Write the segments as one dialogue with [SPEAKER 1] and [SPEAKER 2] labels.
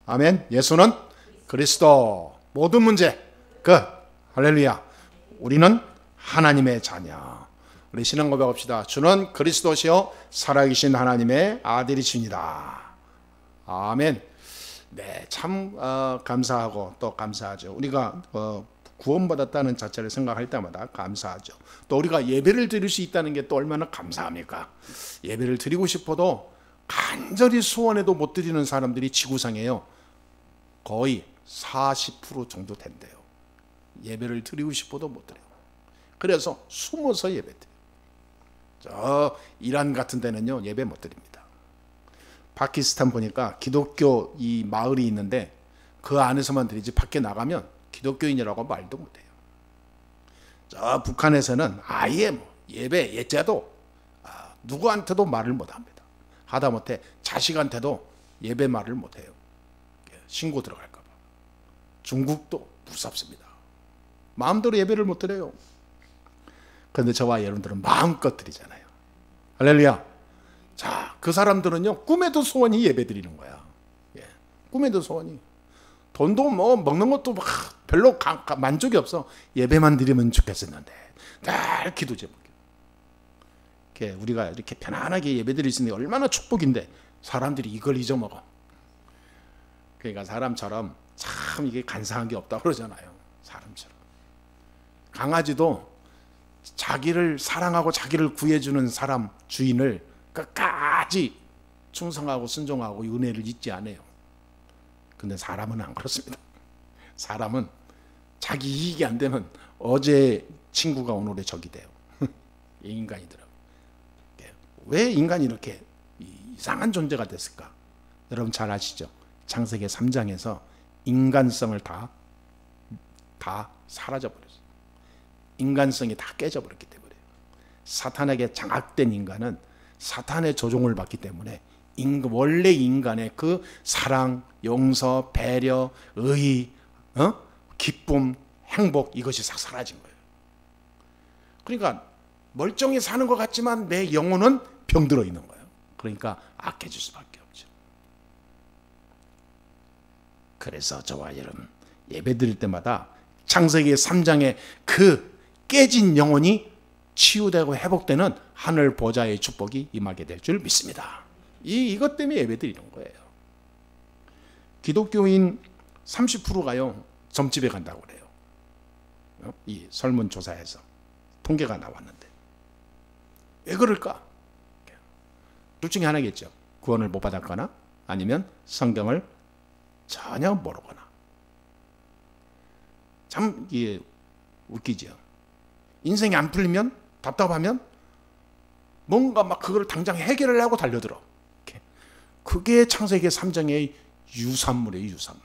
[SPEAKER 1] 아멘. 예수는 그리스도. 모든 문제 끝. 할렐루야. 우리는 하나님의 자녀. 우리 신앙 고백합시다. 주는 그리스도시요 살아계신 하나님의 아들이십니다. 아멘. 네, 참 감사하고 또 감사하죠. 우리가 구원받았다는 자체를 생각할 때마다 감사하죠. 또 우리가 예배를 드릴 수 있다는 게 또 얼마나 감사합니까? 예배를 드리고 싶어도 간절히 소원해도 못 드리는 사람들이 지구상에요 거의 40% 정도 된대요. 예배를 드리고 싶어도 못 드려요. 그래서 숨어서 예배 드려요. 저 이란 같은 데는요 예배 못 드립니다. 파키스탄 보니까 기독교 이 마을이 있는데 그 안에서만 드리지 밖에 나가면 기독교인이라고 말도 못해요. 저 북한에서는 아예 뭐 예배 예자도 누구한테도 말을 못합니다. 하다못해 자식한테도 예배 말을 못해요. 신고 들어갈까 봐. 중국도 무섭습니다. 마음대로 예배를 못 드려요. 그런데 저와 여러분들은 마음껏 드리잖아요. 할렐루야. 자, 그 사람들은요 꿈에도 소원이 예배 드리는 거야. 예. 꿈에도 소원이. 돈도 뭐 먹는 것도 막 별로 만족이 없어. 예배만 드리면 좋겠었는데 늘 기도 제목이에요. 우리가 이렇게 편안하게 예배 드릴 수 있는 게 얼마나 축복인데 사람들이 이걸 잊어먹어. 그러니까 사람처럼 참 이게 간사한 게 없다고 그러잖아요. 사람처럼. 강아지도 자기를 사랑하고 자기를 구해주는 사람 주인을 끝까지 충성하고 순종하고 은혜를 잊지 않아요. 근데 사람은 안 그렇습니다. 사람은 자기 이익이 안 되면 어제 친구가 오늘의 적이 돼요. 인간이더라고요. 왜 인간이 이렇게 이상한 존재가 됐을까? 여러분 잘 아시죠? 창세기 3장에서 인간성을 다 사라져버렸어요. 인간성이 다 깨져버렸기 때문에. 사탄에게 장악된 인간은 사탄의 조종을 받기 때문에 원래 인간의 그 사랑, 용서, 배려, 의의, 기쁨, 행복 이것이 싹 사라진 거예요. 그러니까 멀쩡히 사는 것 같지만 내 영혼은 병들어 있는 거예요. 그러니까 악해질 수밖에 없죠. 그래서 저와 여러분 예배 드릴 때마다 창세기 3장의 그 깨진 영혼이 치유되고 회복되는 하늘 보좌의 축복이 임하게 될 줄 믿습니다. 이것 때문에 예배 드리는 거예요. 기독교인 30%가요 점집에 간다고 그래요. 이 설문조사에서 통계가 나왔는데 왜 그럴까? 둘 중에 하나겠죠. 구원을 못 받았거나 아니면 성경을 전혀 모르거나. 참 이게 웃기죠. 인생이 안 풀리면 답답하면 뭔가 막 그걸 당장 해결을 하고 달려들어. 그게 창세기 3장의 유산물이에요. 유산물.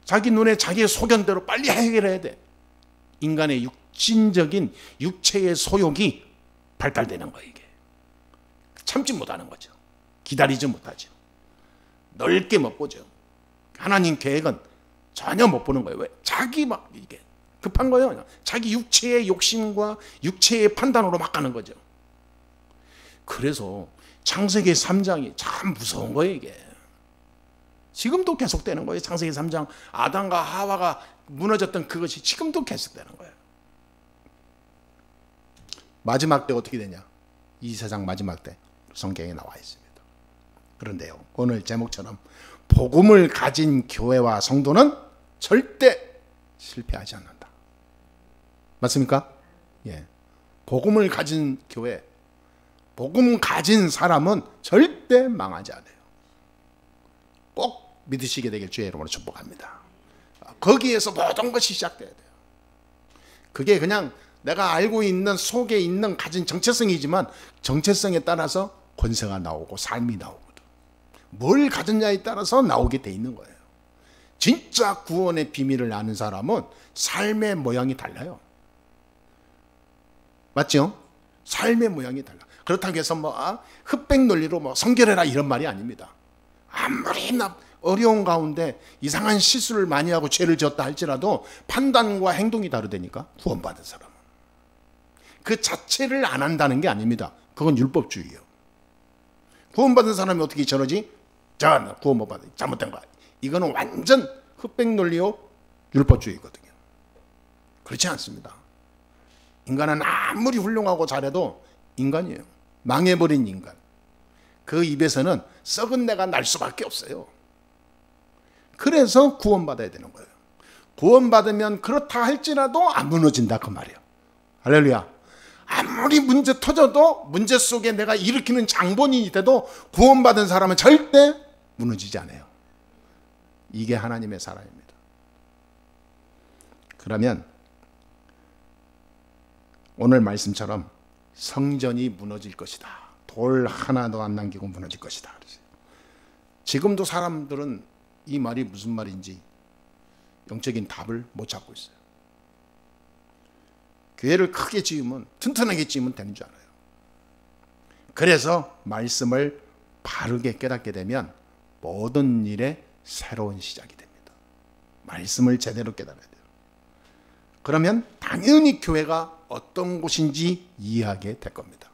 [SPEAKER 1] 자기 눈에 자기의 소견대로 빨리 해결해야 돼. 인간의 육신적인 육체의 소욕이 발달되는 거예요. 이게 참지 못하는 거죠. 기다리지 못하죠. 넓게 못 보죠. 하나님 계획은 전혀 못 보는 거예요. 왜? 자기 막 이게 급한 거예요. 자기 육체의 욕심과 육체의 판단으로 막 가는 거죠. 그래서 창세기 3장이 참 무서운 거예요. 이게 지금도 계속되는 거예요. 창세기 3장 아담과 하와가 무너졌던 그것이 지금도 계속되는 거예요. 마지막 때 어떻게 되냐? 이 세상 마지막 때 성경에 나와 있습니다. 그런데요, 오늘 제목처럼 복음을 가진 교회와 성도는 절대 실패하지 않는다. 맞습니까? 예. 복음을 가진 교회, 복음 가진 사람은 절대 망하지 않아요. 꼭 믿으시게 되길 주의 이름으로 축복합니다. 거기에서 모든 것이 시작돼야 돼요. 그게 그냥 내가 알고 있는 속에 있는 가진 정체성이지만 정체성에 따라서 권세가 나오고 삶이 나오거든. 뭘 가졌냐에 따라서 나오게 돼 있는 거예요. 진짜 구원의 비밀을 아는 사람은 삶의 모양이 달라요. 맞죠? 삶의 모양이 달라. 그렇다고 해서 흑백 논리로 성결해라 이런 말이 아닙니다. 아무리 어려운 가운데 이상한 실수를 많이 하고 죄를 지었다 할지라도 판단과 행동이 다르다니까. 구원받은 사람은 그 자체를 안 한다는 게 아닙니다. 그건 율법주의예요. 구원받은 사람이 어떻게 저러지? 저 구원 못 받아 잘못된 거야. 이거는 완전 흑백 논리요 율법주의거든요. 그렇지 않습니다. 인간은 아무리 훌륭하고 잘해도 인간이에요. 망해버린 인간. 그 입에서는 썩은 내가 날 수밖에 없어요. 그래서 구원받아야 되는 거예요. 구원받으면 그렇다 할지라도 안 무너진다 그 말이에요. 할렐루야. 아무리 문제 터져도 문제 속에 내가 일으키는 장본인이 돼도 구원받은 사람은 절대 무너지지 않아요. 이게 하나님의 사랑입니다. 그러면 오늘 말씀처럼 성전이 무너질 것이다. 돌 하나도 안 남기고 무너질 것이다. 지금도 사람들은 이 말이 무슨 말인지 영적인 답을 못 찾고 있어요. 교회를 크게 지으면 튼튼하게 지으면 되는 줄 알아요. 그래서 말씀을 바르게 깨닫게 되면 모든 일에 새로운 시작이 됩니다. 말씀을 제대로 깨달아야 돼요. 그러면 당연히 교회가 어떤 곳인지 이해하게 될 겁니다.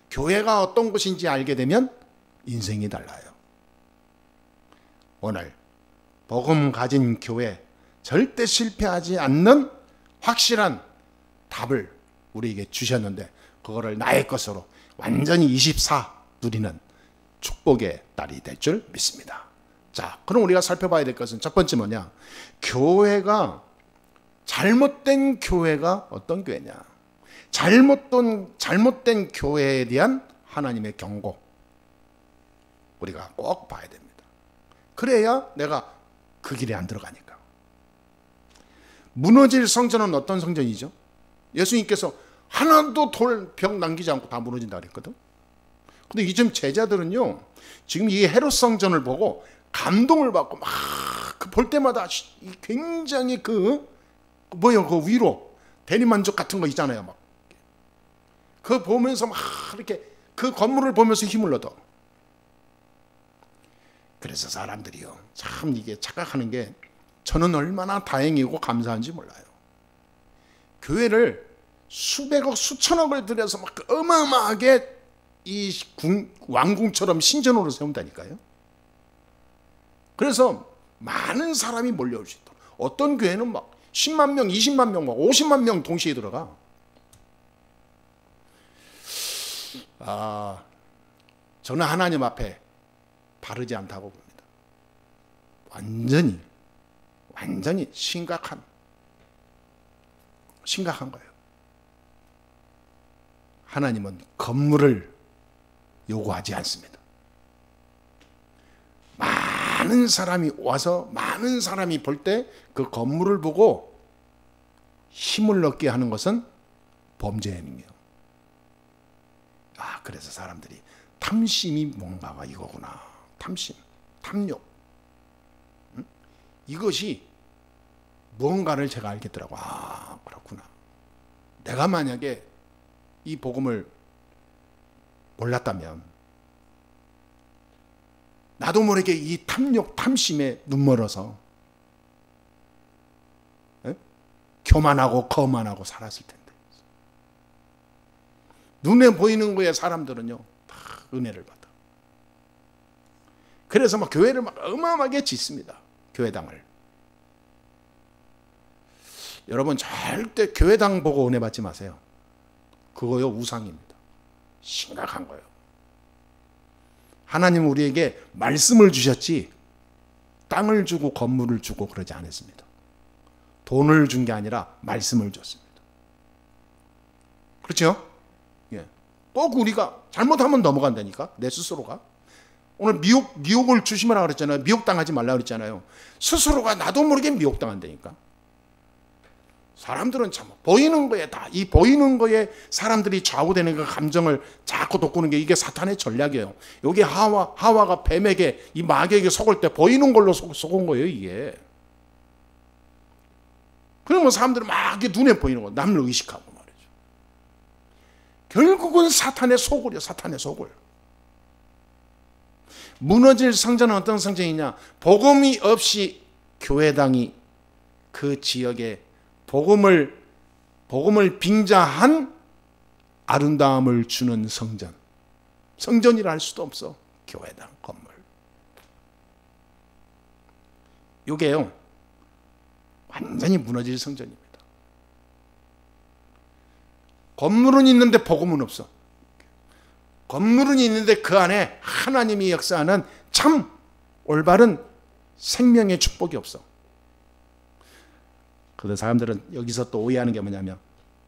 [SPEAKER 1] 교회가 어떤 곳인지 알게 되면 인생이 달라요. 오늘 복음 가진 교회, 절대 실패하지 않는 확실한 답을 우리에게 주셨는데 그거를 나의 것으로 완전히 24 누리는 축복의 딸이 될 줄 믿습니다. 자, 그럼 우리가 살펴봐야 될 것은 첫 번째 뭐냐? 교회가 잘못된 교회가 어떤 교회냐? 잘못된 교회에 대한 하나님의 경고 우리가 꼭 봐야 됩니다. 그래야 내가 그 길에 안 들어가니까. 무너질 성전은 어떤 성전이죠? 예수님께서 하나도 돌벽 남기지 않고 다 무너진다 그랬거든. 근데 이즘 제자들은요, 지금 이 헤롯 성전을 보고 감동을 받고 막 볼 때마다 굉장히 그 위로 대리만족 같은 거 있잖아요. 막 그 보면서 막 이렇게 그 건물을 보면서 힘을 얻어. 그래서 사람들이요, 참 이게 착각하는 게 저는 얼마나 다행이고 감사한지 몰라요. 교회를 수백억 수천억을 들여서 막 어마어마하게 이 왕궁처럼 신전으로 세운다니까요. 그래서 많은 사람이 몰려올 수 있도록. 어떤 교회는 막 10만 명, 20만 명, 막 50만 명 동시에 들어가. 저는 하나님 앞에 바르지 않다고 봅니다. 완전히 심각한 거예요. 하나님은 건물을 요구하지 않습니다. 많은 사람이 와서 많은 사람이 볼 때 그 건물을 보고 힘을 얻게 하는 것은 범죄 행위예요. 그래서 사람들이 탐심이 뭔가가 이거구나. 탐심, 탐욕. 이것이 뭔가를 제가 알겠더라고. 그렇구나. 내가 만약에 이 복음을 몰랐다면 나도 모르게 이 탐욕, 탐심에 눈멀어서 교만하고 거만하고 살았을 텐데. 눈에 보이는 거에 사람들은요 다 은혜를 받아. 그래서 막 교회를 막 어마어마하게 짓습니다. 교회당을. 여러분 절대 교회당 보고 은혜 받지 마세요. 그거요 우상입니다. 심각한 거예요. 하나님은 우리에게 말씀을 주셨지 땅을 주고 건물을 주고 그러지 않았습니다. 돈을 준 게 아니라 말씀을 줬습니다. 그렇죠? 꼭 우리가 잘못하면 넘어간다니까. 내 스스로가. 오늘 미혹을 조심하라 그랬잖아요. 미혹당하지 말라 그랬잖아요. 스스로가 나도 모르게 미혹당한다니까. 사람들은 참 보이는 거에 이 보이는 거에 사람들이 좌우되는 그 감정을 자꾸 돋구는 게 이게 사탄의 전략이에요. 여기 하와가 뱀에게 이 마귀에게 속을 때 보이는 걸로 속은 거예요, 이게. 그러면 사람들은 막 눈에 보이는 거 남을 의식하고 말이죠. 결국은 사탄의 속을이요, 사탄의 속을. 무너질 성전은 어떤 성전이냐? 복음이 없이 교회당이 그 지역에 복음을 빙자한 아름다움을 주는 성전. 성전이라 할 수도 없어. 교회당 건물. 이게요 완전히 무너질 성전입니다. 건물은 있는데 복음은 없어. 건물은 있는데 그 안에 하나님이 역사하는 참 올바른 생명의 축복이 없어. 그런데 사람들은 여기서 또 오해하는 게 뭐냐면,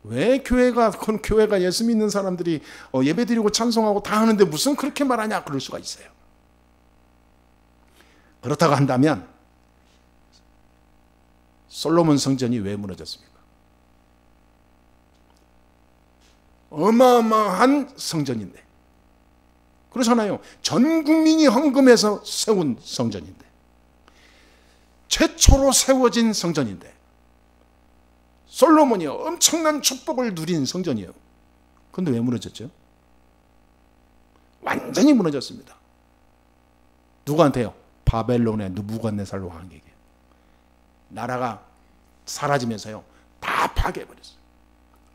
[SPEAKER 1] 왜 교회가 예수 믿는 사람들이 예배드리고 찬송하고 다 하는데 무슨 그렇게 말하냐, 그럴 수가 있어요. 그렇다고 한다면 솔로몬 성전이 왜 무너졌습니까? 어마어마한 성전인데, 그렇잖아요. 전 국민이 헌금해서 세운 성전인데, 최초로 세워진 성전인데, 솔로몬이 엄청난 축복을 누린 성전이에요. 그런데 왜 무너졌죠? 완전히 무너졌습니다. 누구한테요? 바벨론의 느부갓네살 왕에게. 나라가 사라지면서요 다 파괴해버렸어요.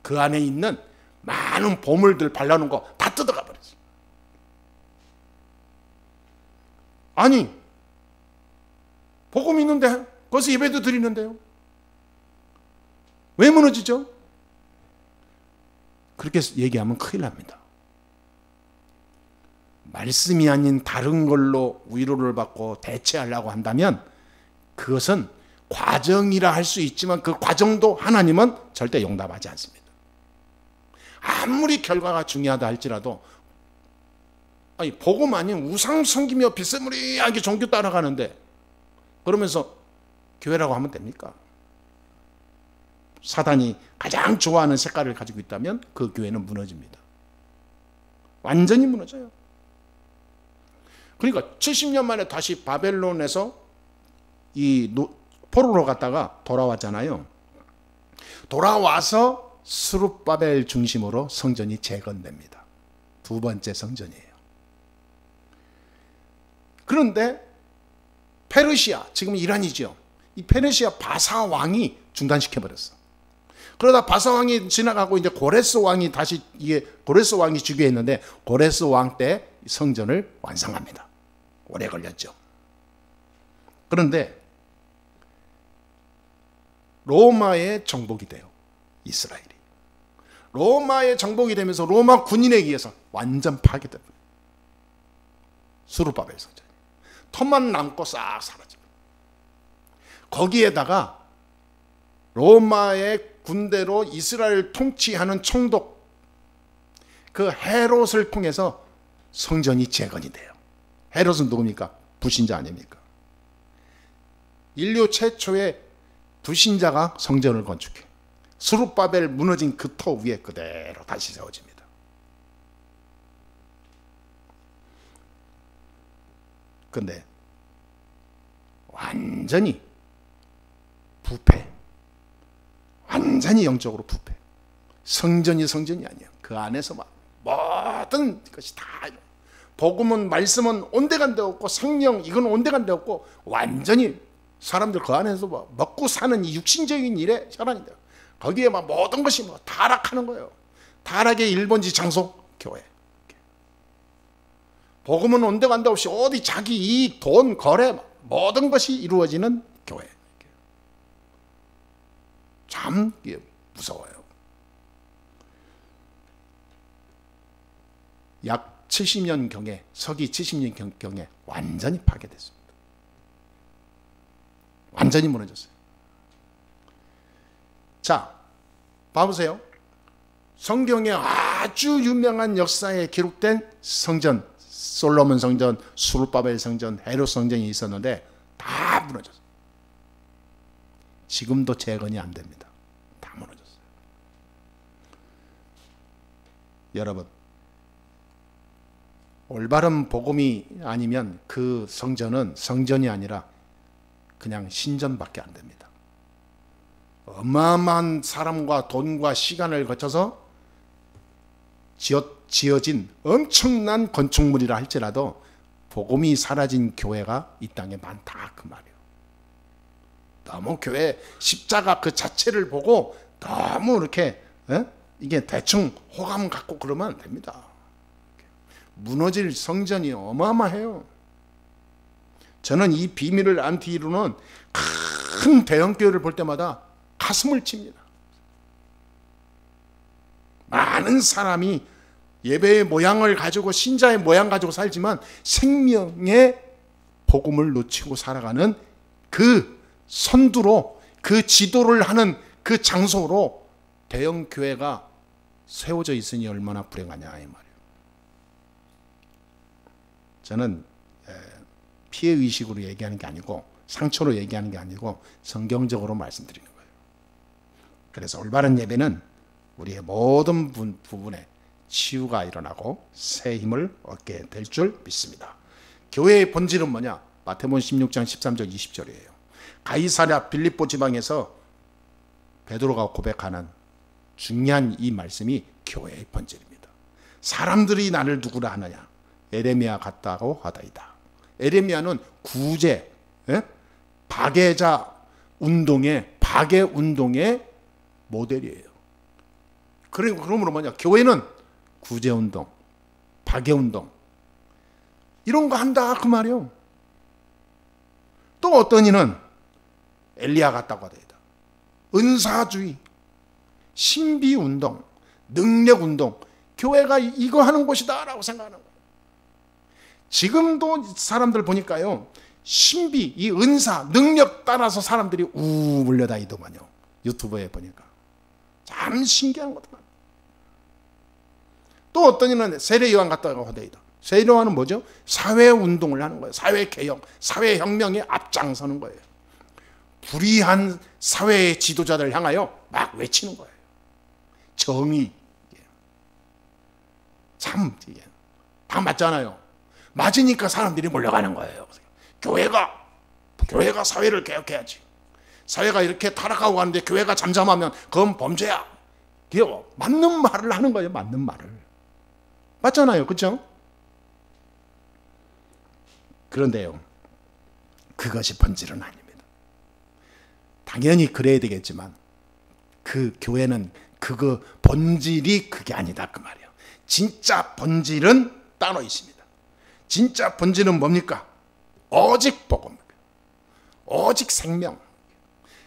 [SPEAKER 1] 그 안에 있는 많은 보물들 발라놓은 거 다 뜯어가 버렸어요. 아니, 복음 있는데 거기서 예배도 드리는데요 왜 무너지죠? 그렇게 얘기하면 큰일 납니다. 말씀이 아닌 다른 걸로 위로를 받고 대체하려고 한다면 그것은 과정이라 할 수 있지만 그 과정도 하나님은 절대 용납하지 않습니다. 아무리 결과가 중요하다 할지라도, 아니 복음 아닌 우상 섬기며 비스무리하게 종교 따라가는데 그러면서 교회라고 하면 됩니까? 사단이 가장 좋아하는 색깔을 가지고 있다면 그 교회는 무너집니다. 완전히 무너져요. 그러니까 70년 만에 다시 바벨론에서 이 포로로 갔다가 돌아왔잖아요. 돌아와서 스룹바벨 중심으로 성전이 재건됩니다. 두 번째 성전이에요. 그런데 페르시아, 지금 이란이죠. 이 페르시아 바사 왕이 중단시켜버렸어. 그러다 바사 왕이 지나가고 이제 고레스 왕이 다시, 이게 고레스 왕이 즉위했는데 고레스 왕 때 성전을 완성합니다. 오래 걸렸죠. 그런데 로마의 정복이 돼요. 이스라엘이. 로마의 정복이 되면서 로마 군인에 의해서 완전 파괴됩니다. 스룹바벨 성전이. 터만 남고 싹 사라집니다. 거기에다가 로마의 군대로 이스라엘 통치하는 총독 그 헤롯을 통해서 성전이 재건이 돼요. 헤롯은 누굽니까? 불신자 아닙니까? 인류 최초의 불신자가 성전을 건축해. 스룹바벨 무너진 그 터 위에 그대로 다시 세워집니다. 근데 완전히 부패. 완전히 영적으로 부패. 성전이 성전이 아니에요. 그 안에서 막 모든 것이 다, 복음은, 말씀은 온데간데 없고, 성령 이건 온데간데 없고, 완전히 사람들 그 안에서 뭐 먹고 사는 이 육신적인 일에 혈안이 돼요. 거기에 막 모든 것이 뭐 타락하는 거예요. 타락의 1번지 장소 교회. 복음은 온데간데 없이 어디 자기 이익, 돈, 거래 모든 것이 이루어지는 교회. 참 무서워요. 약 70년경에, 서기 70년경에 완전히 파괴됐습니다. 완전히 무너졌어요. 자, 봐보세요. 성경에 아주 유명한 역사에 기록된 성전, 솔로몬 성전, 스룹바벨 성전, 헤롯 성전이 있었는데 다 무너졌어요. 지금도 재건이 안 됩니다. 다 무너졌어요. 여러분, 올바른 복음이 아니면 그 성전은 성전이 아니라 그냥 신전밖에 안 됩니다. 어마어마한 사람과 돈과 시간을 거쳐서 지어진 엄청난 건축물이라 할지라도 복음이 사라진 교회가 이 땅에 많다, 그 말이에요. 너무 교회 십자가 그 자체를 보고 너무 이렇게 이게 대충 호감 갖고 그러면 안 됩니다. 무너질 성전이 어마어마해요. 저는 이 비밀을 안 뒤로는 큰 대형교회를 볼 때마다 가슴을 칩니다. 많은 사람이 예배의 모양을 가지고 신자의 모양 가지고 살지만 생명의 복음을 놓치고 살아가는 그 선두로, 그 지도를 하는 그 장소로 대형교회가 세워져 있으니 얼마나 불행하냐 이 말이에요. 저는 피해의식으로 얘기하는 게 아니고 상처로 얘기하는 게 아니고 성경적으로 말씀드리는 거예요. 그래서 올바른 예배는 우리의 모든 부분에 치유가 일어나고 새 힘을 얻게 될 줄 믿습니다. 교회의 본질은 뭐냐? 마태복음 16장 13절 20절이에요. 가이사랴 빌립보 지방에서 베드로가 고백하는 중요한 이 말씀이 교회의 본질입니다. 사람들이 나를 누구라 하느냐? 에레미야 같다고 하다이다. 에레미야는 구제, 박해자 운동의 박해 운동의 모델이에요. 그러므로 뭐냐? 교회는 구제 운동, 박해 운동 이런 거 한다 그 말이에요. 또 어떤 이는 엘리야 같다고 하다이다. 은사주의, 신비 운동, 능력 운동, 교회가 이거 하는 곳이다라고 생각하는 거예요. 지금도 사람들 보니까요, 신비, 이 은사, 능력 따라서 사람들이 몰려다니더만요. 유튜브에 보니까 참 신기한 거다. 또 어떤 이는 세례요한 같다고 하다이다. 세례요한은 뭐죠? 사회운동을 하는 거예요. 사회개혁, 사회혁명에 앞장서는 거예요. 불의한 사회의 지도자들 향하여 막 외치는 거예요. 정의. 참, 다 맞잖아요. 맞으니까 사람들이 몰려가는 거예요. 교회가 사회를 개혁해야지. 사회가 이렇게 타락하고 가는데 교회가 잠잠하면 그건 범죄야. 맞는 말을 하는 거예요. 맞는 말을. 맞잖아요. 그렇죠? 그런데요, 그것이 본질은 아닙니다. 당연히 그래야 되겠지만 그 교회는 그거 본질이 그게 아니다 그 말이에요. 진짜 본질은 따로 있습니다. 진짜 본질은 뭡니까? 오직 복음, 오직 생명,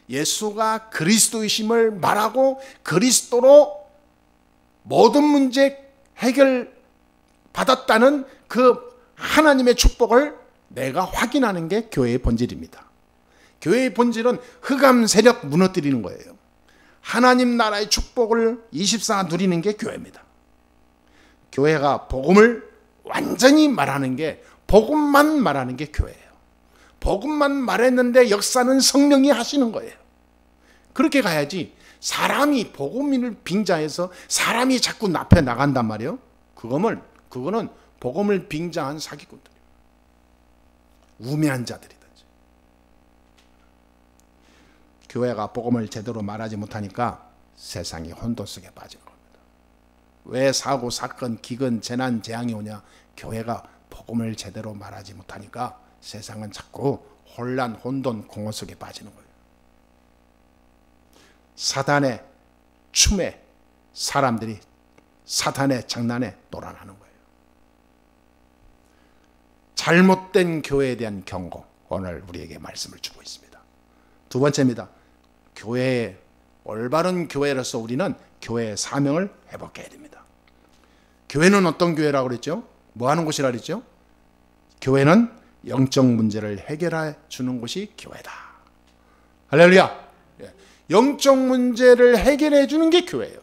[SPEAKER 1] 예수가 그리스도이심을 말하고 그리스도로 모든 문제 해결 받았다는 그 하나님의 축복을 내가 확인하는 게 교회의 본질입니다. 교회의 본질은 흑암 세력 무너뜨리는 거예요. 하나님 나라의 축복을 24 누리는 게 교회입니다. 교회가 복음을 완전히 말하는 게, 복음만 말하는 게 교회예요. 복음만 말했는데 역사는 성령이 하시는 거예요. 그렇게 가야지. 사람이 복음을 빙자해서 사람이 자꾸 앞에 나간단 말이에요. 그거는 복음을 빙자한 사기꾼들이에요. 우매한 자들이다. 교회가 복음을 제대로 말하지 못하니까 세상이 혼돈 속에 빠진 겁니다. 왜 사고, 사건, 기근, 재난, 재앙이 오냐? 교회가 복음을 제대로 말하지 못하니까 세상은 자꾸 혼란, 혼돈, 공허 속에 빠지는 거예요. 사단의 춤에 사람들이 사탄의 장난에 놀아나는 거예요. 잘못된 교회에 대한 경고, 오늘 우리에게 말씀을 주고 있습니다. 두 번째입니다. 교회의 올바른 교회로서 우리는 교회의 사명을 회복해야 됩니다. 교회는 어떤 교회라고 그랬죠? 뭐 하는 곳이라고 그랬죠? 교회는 영적 문제를 해결해 주는 곳이 교회다. 할렐루야. 영적 문제를 해결해 주는 게 교회예요.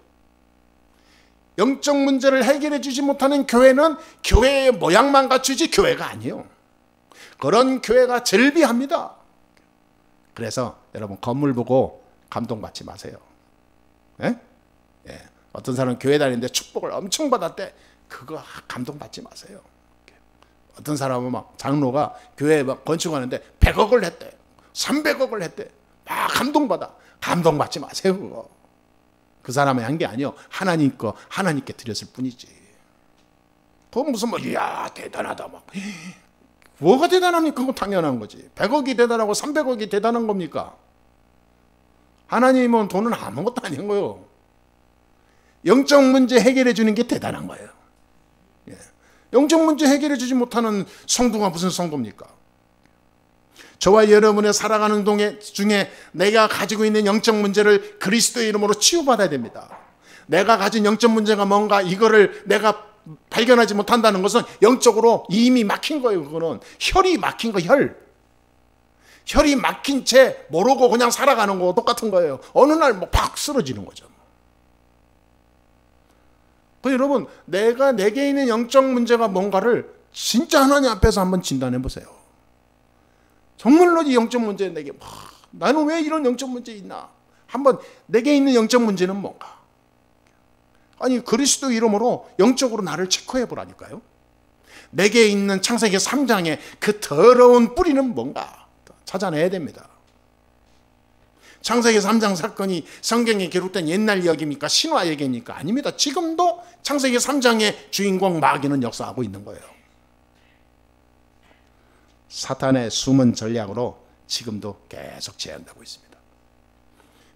[SPEAKER 1] 영적 문제를 해결해 주지 못하는 교회는 교회의 모양만 갖추지 교회가 아니에요. 그런 교회가 절비합니다. 그래서 여러분 건물 보고 감동받지 마세요. 예? 예. 어떤 사람은 교회 다니는데 축복을 엄청 받았대. 그거 감동받지 마세요. 어떤 사람은 막 장로가 교회 막 건축하는데 100억을 했대. 300억을 했대. 막 감동받아. 감동받지 마세요. 그거. 그 사람이 한 게 아니요. 하나님 거 하나님께 드렸을 뿐이지. 그건 무슨 뭐 이야 대단하다 막. 뭐가 대단합니까? 그거 당연한 거지. 100억이 대단하고 300억이 대단한 겁니까? 하나님은 돈은 아무것도 아닌 거예요. 영적 문제 해결해 주는 게 대단한 거예요. 예. 영적 문제 해결해 주지 못하는 성도가 무슨 성도입니까? 저와 여러분의 살아가는 중에 내가 가지고 있는 영적 문제를 그리스도의 이름으로 치유받아야 됩니다. 내가 가진 영적 문제가 뭔가 이거를 내가 발견하지 못한다는 것은 영적으로 이미 막힌 거예요. 그거는 혈이 막힌 거, 혈이 막힌 채 모르고 그냥 살아가는 거 똑같은 거예요. 어느 날 뭐 팍 쓰러지는 거죠. 여러분, 내게 있는 영적 문제가 뭔가를 진짜 하나님 앞에서 한번 진단해 보세요. 정말로 이 영적 문제 내게 나는 왜 이런 영적 문제 있나? 한번 내게 있는 영적 문제는 뭔가? 아니, 그리스도 이름으로 영적으로 나를 체크해 보라니까요. 내게 있는 창세기 3장의 그 더러운 뿌리는 뭔가 찾아내야 됩니다. 창세기 3장 사건이 성경에 기록된 옛날 이야기입니까? 신화 얘기입니까? 아닙니다. 지금도 창세기 3장의 주인공 마귀는 역사하고 있는 거예요. 사탄의 숨은 전략으로 지금도 계속 재현되고 있습니다.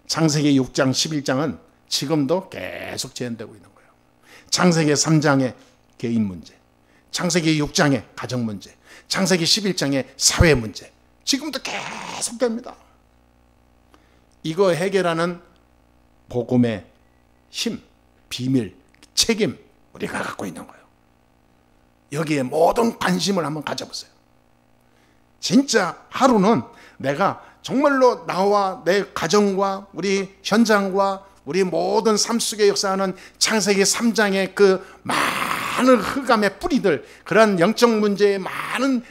[SPEAKER 1] 창세기 6장 11장은 지금도 계속 재현되고 있는 거예요. 창세기 3장의 개인 문제, 창세기 6장의 가정 문제, 창세기 11장의 사회 문제, 지금도 계속됩니다. 이거 해결하는 복음의 힘, 비밀, 책임 우리가 갖고 있는 거예요. 여기에 모든 관심을 한번 가져보세요. 진짜 하루는 내가 정말로 나와 내 가정과 우리 현장과 우리 모든 삶 속에 역사하는 창세기 3장의 그 많은 흑암의 뿌리들, 그런 영적 문제의 많은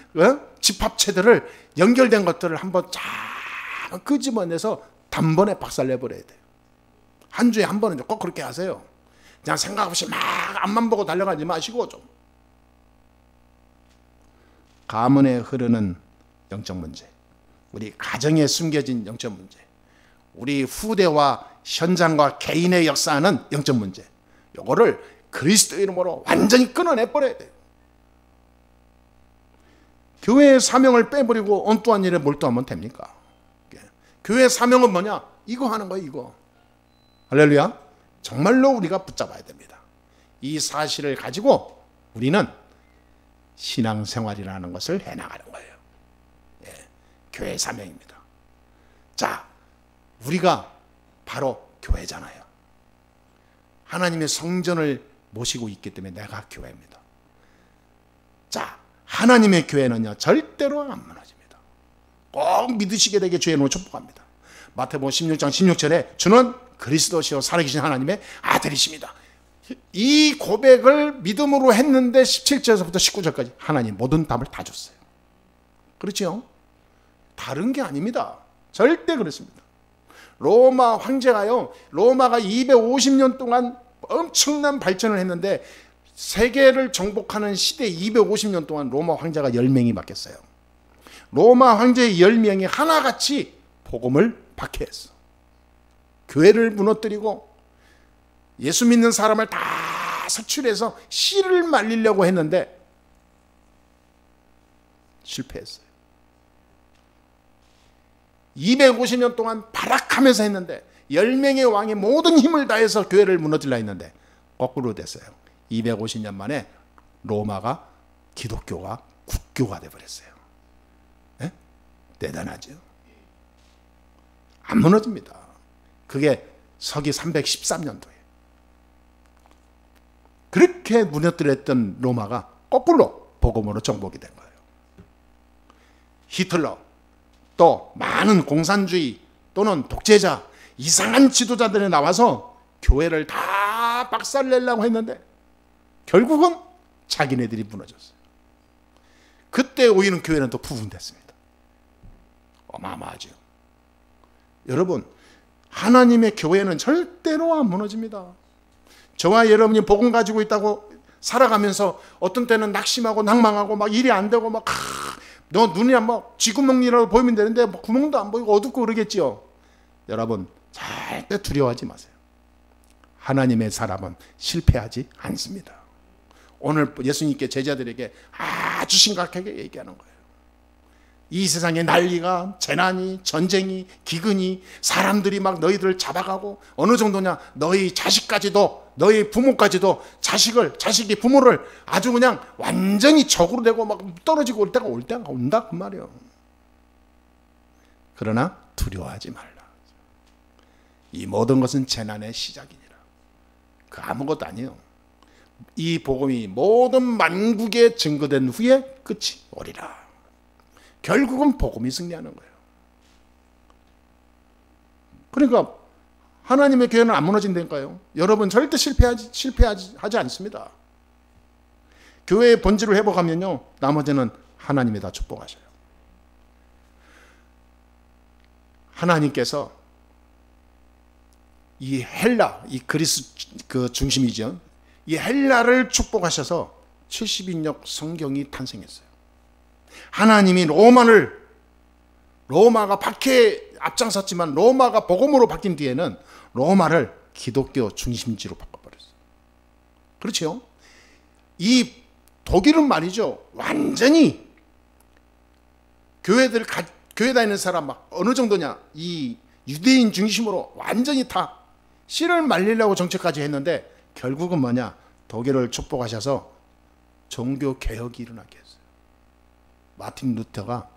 [SPEAKER 1] 집합체들을 연결된 것들을 한번 쫙 끄집어내서 단번에 박살내버려야 돼요. 한 주에 한 번은 꼭 그렇게 하세요. 그냥 생각 없이 막 앞만 보고 달려가지 마시고 좀. 가문에 흐르는 영적 문제, 우리 가정에 숨겨진 영적 문제, 우리 후대와 현장과 개인의 역사하는 영적 문제, 요거를 그리스도 이름으로 완전히 끊어내버려야 돼요. 교회의 사명을 빼버리고 엉뚱한 일에 몰두하면 됩니까? 교회의 사명은 뭐냐? 이거 하는 거예요, 이거. 할렐루야. 정말로 우리가 붙잡아야 됩니다. 이 사실을 가지고 우리는 신앙생활이라는 것을 해나가는 거예요. 예, 교회의 사명입니다. 자, 우리가 바로 교회잖아요. 하나님의 성전을 모시고 있기 때문에 내가 교회입니다. 자, 하나님의 교회는요, 절대로 안 무너집니다. 꼭 믿으시게 되게 주의 이름으로 축복합니다. 마태복음 16장 16절에 주는 그리스도시요 살아계신 하나님의 아들이십니다. 이 고백을 믿음으로 했는데 17절에서부터 19절까지 하나님 모든 답을 다 줬어요. 그렇죠? 다른 게 아닙니다. 절대 그렇습니다. 로마 황제가요, 로마가 250년 동안 엄청난 발전을 했는데 세계를 정복하는 시대 250년 동안 로마 황제가 10명이 바뀌었어요. 로마 황제의 10명이 하나같이 복음을 박해했어. 교회를 무너뜨리고 예수 믿는 사람을 다 색출해서 씨를 말리려고 했는데 실패했어요. 250년 동안 발악하면서 했는데 10명의 왕이 모든 힘을 다해서 교회를 무너뜨리려 했는데 거꾸로 됐어요. 250년 만에 로마가 기독교가 국교가 되어버렸어요. 네? 대단하죠. 안 무너집니다. 그게 서기 313년도에 그렇게 무너뜨렸던 로마가 거꾸로 복음으로 정복이 된 거예요. 히틀러, 또 많은 공산주의 또는 독재자, 이상한 지도자들이 나와서 교회를 다 박살내려고 했는데 결국은 자기네들이 무너졌어요. 그때 오히려 교회는 또 부흥됐습니다. 어마어마하죠. 여러분, 하나님의 교회는 절대로 안 무너집니다. 저와 여러분이 복음 가지고 있다고 살아가면서 어떤 때는 낙심하고 낭망하고 막 일이 안 되고 막 너 눈이 뭐 쥐구멍이라도 보이면 되는데 뭐 구멍도 안 보이고 어둡고 그러겠지요. 여러분, 절대 두려워하지 마세요. 하나님의 사람은 실패하지 않습니다. 오늘 예수님께 제자들에게 아주 심각하게 얘기하는 거예요. 이 세상에 난리가, 재난이, 전쟁이, 기근이, 사람들이 막 너희들을 잡아가고, 어느 정도냐, 너희 자식까지도, 너희 부모까지도 자식이 부모를 아주 그냥 완전히 적으로 되고 막 떨어지고 올 때가 온다 그 말이에요. 그러나 두려워하지 말라. 이 모든 것은 재난의 시작이니라. 그 아무것도 아니에요. 이 복음이 모든 만국에 증거된 후에 끝이 오리라. 결국은 복음이 승리하는 거예요. 그러니까 하나님의 교회는 안 무너진다니까요. 여러분 절대 실패하지 않습니다. 교회의 본질을 회복하면요, 나머지는 하나님이 다 축복하셔요. 하나님께서 이 헬라, 이 그리스 그 중심이죠. 이 헬라를 축복하셔서 70인역 성경이 탄생했어요. 하나님이 로마가 박해에 앞장섰지만 로마가 복음으로 바뀐 뒤에는 로마를 기독교 중심지로 바꿔버렸어요. 그렇죠? 이 독일은 말이죠, 완전히 교회 다니는 사람 막 어느 정도냐, 이 유대인 중심으로 완전히 다 씨를 말리려고 정책까지 했는데 결국은 뭐냐, 독일을 축복하셔서 종교 개혁이 일어나게 했어요. 마틴 루터가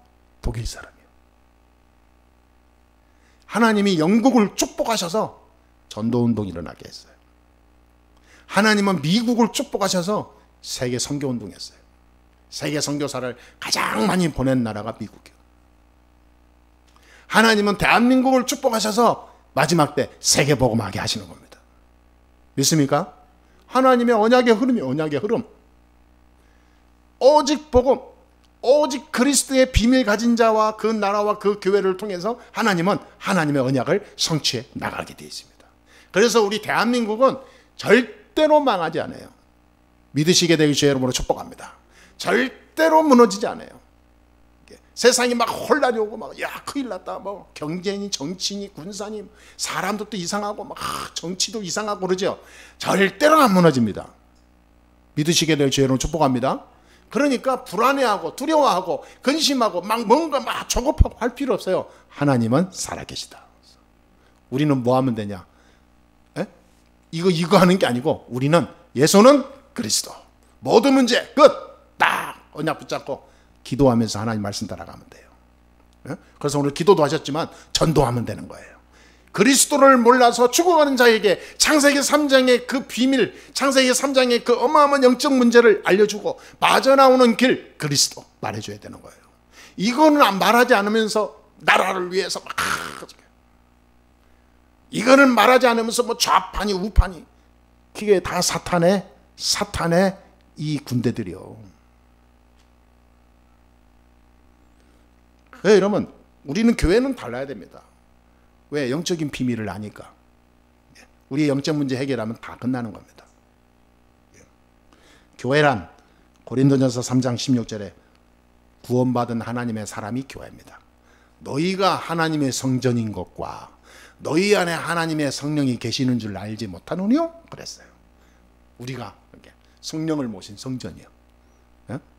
[SPEAKER 1] 독일 사람이에요. 하나님이 영국을 축복하셔서 전도운동이 일어나게 했어요. 하나님은 미국을 축복하셔서 세계 선교운동 했어요. 세계 선교사를 가장 많이 보낸 나라가 미국이에요. 하나님은 대한민국을 축복하셔서 마지막 때 세계 복음하게 하시는 겁니다. 믿습니까? 하나님의 언약의 흐름이 언약의 흐름. 오직 복음, 오직 그리스도의 비밀 가진 자와 그 나라와 그 교회를 통해서 하나님은 하나님의 언약을 성취해 나가게 되어 있습니다. 그래서 우리 대한민국은 절대로 망하지 않아요. 믿으시게 되길 주의 이름으로 축복합니다. 절대로 무너지지 않아요. 세상이 막 혼란이 오고 막 야 큰일 났다, 뭐 경제니 정치니 군사니 사람들도 이상하고 막 정치도 이상하고 그러죠. 절대로 안 무너집니다. 믿으시게 될 주의 이름으로 축복합니다. 그러니까 불안해하고 두려워하고 근심하고 막 뭔가 막 조급하고 할 필요 없어요. 하나님은 살아계시다. 우리는 뭐 하면 되냐? 에? 이거 하는 게 아니고 우리는 예수는 그리스도. 모든 문제 끝. 딱 언약 붙잡고 기도하면서 하나님 말씀 따라가면 돼요. 에? 그래서 오늘 기도도 하셨지만 전도하면 되는 거예요. 그리스도를 몰라서 죽어가는 자에게 창세기 3장의 그 비밀, 창세기 3장의 그 어마어마한 영적 문제를 알려주고 빠져나오는 길, 그리스도 말해줘야 되는 거예요. 이거는 말하지 않으면서 나라를 위해서 막 이거는 말하지 않으면서 뭐 좌판이 우판이, 그게 다 사탄의 이 군대들이요. 왜 이러면 우리는 교회는 달라야 됩니다. 왜? 영적인 비밀을 아니까. 우리의 영적 문제 해결하면 다 끝나는 겁니다. 교회란 고린도전서 3장 16절에 구원받은 하나님의 사람이 교회입니다. 너희가 하나님의 성전인 것과 너희 안에 하나님의 성령이 계시는 줄 알지 못하느뇨? 그랬어요. 우리가 이렇게 성령을 모신 성전이요.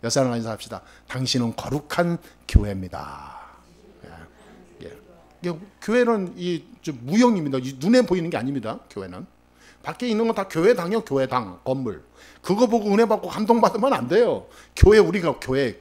[SPEAKER 1] 여사랑 인사합시다. 당신은 거룩한 교회입니다. 교회는 무형입니다. 눈에 보이는 게 아닙니다. 교회는 밖에 있는 건 다 교회당이요. 교회당 건물. 그거 보고 은혜 받고 감동받으면 안 돼요. 교회, 우리가 교회.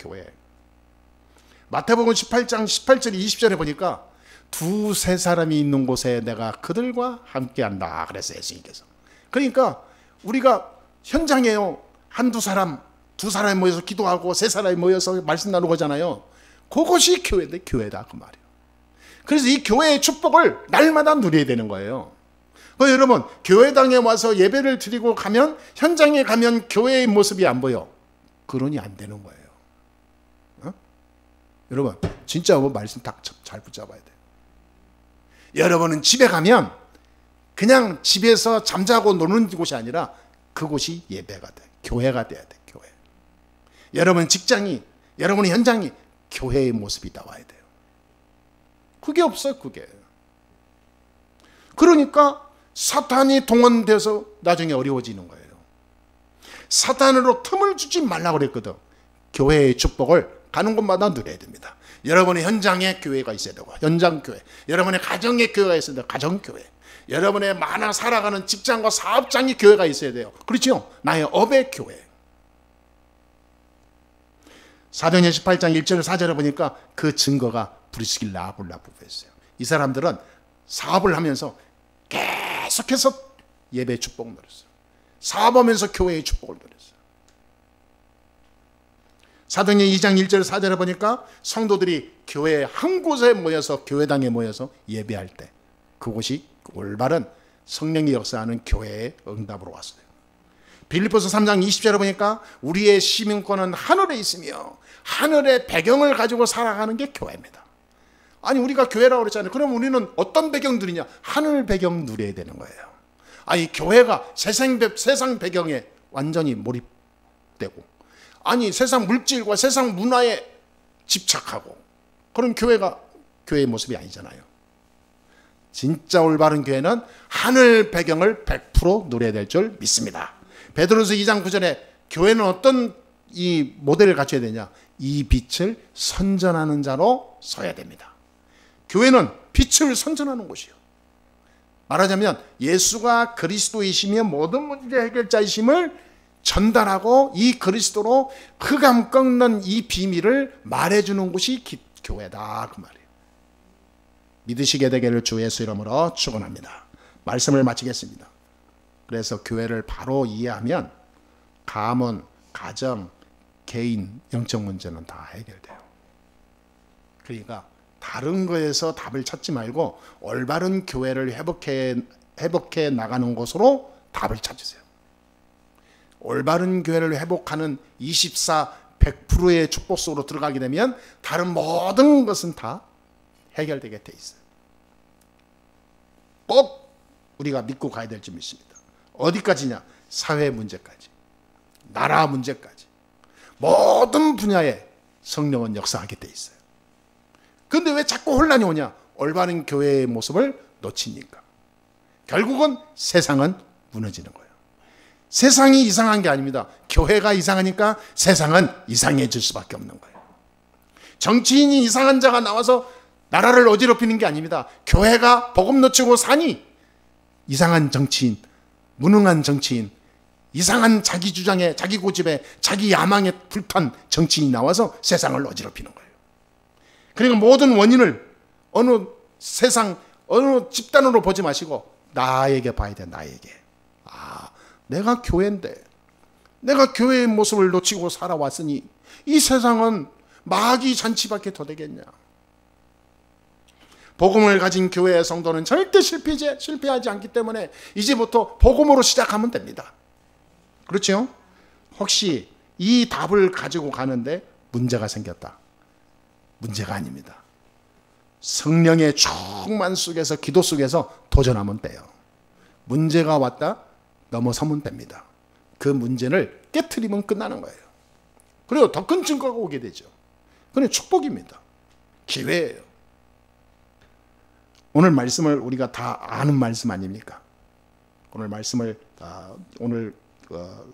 [SPEAKER 1] 마태복음 18장 18절 20절에 보니까 두세 사람이 있는 곳에 내가 그들과 함께한다 그랬어요. 예수님께서. 그러니까 우리가 현장에요, 한두 사람, 두 사람이 모여서 기도하고 세 사람이 모여서 말씀 나누고 하잖아요. 그것이 교회인데 교회다 그 말이에요. 그래서 이 교회의 축복을 날마다 누려야 되는 거예요. 여러분, 교회당에 와서 예배를 드리고 가면, 현장에 가면 교회의 모습이 안 보여. 그러니 안 되는 거예요. 여러분, 진짜 말씀 딱 잘 붙잡아야 돼요. 여러분은 집에 가면 그냥 집에서 잠자고 노는 곳이 아니라 그곳이 예배가 돼. 교회가 돼야 돼. 교회. 여러분 직장이, 여러분의 현장이 교회의 모습이 나와야 돼요. 그게 없어요. 그게. 그러니까 사탄이 동원돼서 나중에 어려워지는 거예요. 사탄으로 틈을 주지 말라고 그랬거든. 교회의 축복을 가는 곳마다 누려야 됩니다. 여러분의 현장에 교회가 있어야 되고, 현장교회. 여러분의 가정에 교회가 있어야 되고, 가정교회. 여러분의 많아 살아가는 직장과 사업장이 교회가 있어야 돼요. 그렇죠? 나의 업의 교회. 사도행전 18장 1절 4절에 보니까 그 증거가 브리스길라 아굴라 부부였어요. 이 사람들은 사업을 하면서 계속해서 예배의 축복을 누렸어요. 사업하면서 교회의 축복을 누렸어요. 사도행전 2장 1절 4절에 보니까 성도들이 교회 한 곳에 모여서 교회당에 모여서 예배할 때 그곳이 올바른 성령의 역사하는 교회의 응답으로 왔어요. 빌립보서 3장 20절에 보니까 우리의 시민권은 하늘에 있으며 하늘의 배경을 가지고 살아가는 게 교회입니다. 아니 우리가 교회라고 그랬잖아요. 그럼 우리는 어떤 배경 누리냐? 하늘 배경 누려야 되는 거예요. 아니 교회가 세상 배경에 완전히 몰입되고 아니 세상 물질과 세상 문화에 집착하고 그런 교회가 교회의 모습이 아니잖아요. 진짜 올바른 교회는 하늘 배경을 100% 누려야 될 줄 믿습니다. 베드로서 2장 9절에 교회는 어떤 이 모델을 갖춰야 되냐? 이 빛을 선전하는 자로 서야 됩니다. 교회는 빛을 선전하는 곳이요. 말하자면 예수가 그리스도이시며 모든 문제 해결자이심을 전달하고 이 그리스도로 흑암 꺾는 이 비밀을 말해주는 곳이 교회다 그 말이에요. 믿으시게 되기를 주 예수 이름으로 축원합니다. 말씀을 마치겠습니다. 그래서 교회를 바로 이해하면 가문, 가정, 개인, 영적 문제는 다 해결돼요. 그러니까 다른 거에서 답을 찾지 말고 올바른 교회를 회복해 나가는 곳으로 답을 찾으세요. 올바른 교회를 회복하는 100%의 축복 속으로 들어가게 되면 다른 모든 것은 다 해결되게 돼 있어요. 꼭 우리가 믿고 가야 될 줄 믿습니다. 어디까지냐? 사회 문제까지, 나라 문제까지 모든 분야에 성령은 역사하게 돼 있어요. 그런데 왜 자꾸 혼란이 오냐? 올바른 교회의 모습을 놓치니까. 결국은 세상은 무너지는 거예요. 세상이 이상한 게 아닙니다. 교회가 이상하니까 세상은 이상해질 수밖에 없는 거예요. 정치인이 이상한 자가 나와서 나라를 어지럽히는 게 아닙니다. 교회가 복음 놓치고 사니 이상한 정치인, 무능한 정치인, 이상한 자기 주장에, 자기 고집에, 자기 야망에 불탄 정치인이 나와서 세상을 어지럽히는 거예요. 그러니까 모든 원인을 어느 세상, 어느 집단으로 보지 마시고 나에게 봐야 돼, 나에게. 내가 교회인데 내가 교회의 모습을 놓치고 살아왔으니 이 세상은 마귀 잔치밖에 더 되겠냐. 복음을 가진 교회의 성도는 절대 실패하지 않기 때문에 이제부터 복음으로 시작하면 됩니다. 그렇죠? 혹시 이 답을 가지고 가는데 문제가 생겼다. 문제가 아닙니다. 성령의 충만 속에서 기도 속에서 도전하면 돼요. 문제가 왔다? 넘어서면 됩니다. 그 문제를 깨트리면 끝나는 거예요. 그리고 더 큰 증거가 오게 되죠. 그건 축복입니다. 기회예요. 오늘 말씀을 우리가 다 아는 말씀 아닙니까? 오늘 말씀을 오늘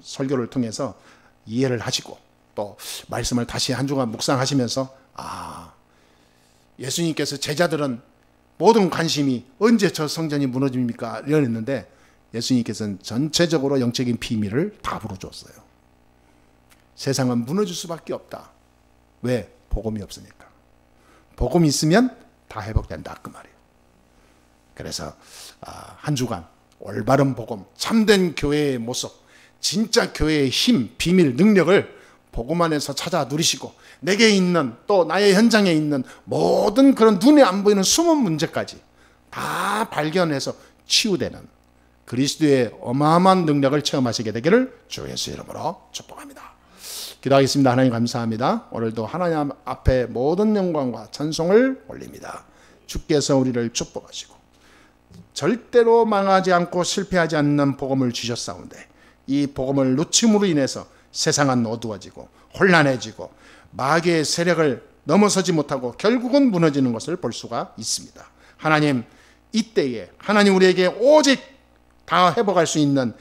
[SPEAKER 1] 설교를 통해서 이해를 하시고 또 말씀을 다시 한 주간 묵상하시면서 예수님께서 제자들은 모든 관심이 언제 저 성전이 무너집니까? 이랬는데 예수님께서는 전체적으로 영적인 비밀을 답으로 줬어요. 세상은 무너질 수밖에 없다. 왜? 복음이 없으니까. 복음이 있으면 다 회복된다 그 말이에요. 그래서 한 주간 올바른 복음, 참된 교회의 모습, 진짜 교회의 힘, 비밀, 능력을 복음 안에서 찾아 누리시고 내게 있는 또 나의 현장에 있는 모든 그런 눈에 안 보이는 숨은 문제까지 다 발견해서 치유되는 그리스도의 어마어마한 능력을 체험하시게 되기를 주 예수 이름으로 축복합니다. 기도하겠습니다. 하나님 감사합니다. 오늘도 하나님 앞에 모든 영광과 찬송을 올립니다. 주께서 우리를 축복하시고 절대로 망하지 않고 실패하지 않는 복음을 주셨사온데 이 복음을 놓침으로 인해서 세상은 어두워지고 혼란해지고 마귀의 세력을 넘어서지 못하고 결국은 무너지는 것을 볼 수가 있습니다. 하나님 이때에 하나님 우리에게 오직 다 회복할 수 있는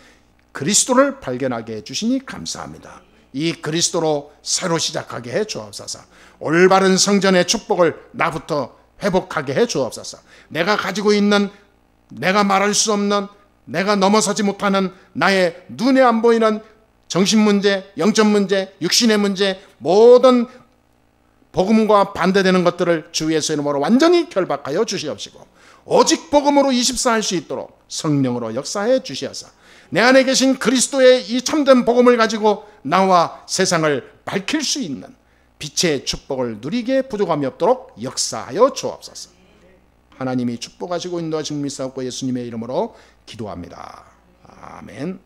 [SPEAKER 1] 그리스도를 발견하게 해주시니 감사합니다. 이 그리스도로 새로 시작하게 해 주옵소서. 올바른 성전의 축복을 나부터 회복하게 해 주옵소서. 내가 가지고 있는, 내가 말할 수 없는, 내가 넘어서지 못하는 나의 눈에 안 보이는 정신 문제, 영적 문제, 육신의 문제, 모든 복음과 반대되는 것들을 주 예수의 이름으로 완전히 결박하여 주시옵시고 오직 복음으로 24할 수 있도록 성령으로 역사해 주시옵소서. 내 안에 계신 그리스도의 이 참된 복음을 가지고 나와 세상을 밝힐 수 있는 빛의 축복을 누리게 부족함이 없도록 역사하여 주옵소서. 하나님이 축복하시고 인도하시는 믿사옵고 예수님의 이름으로 기도합니다. 아멘.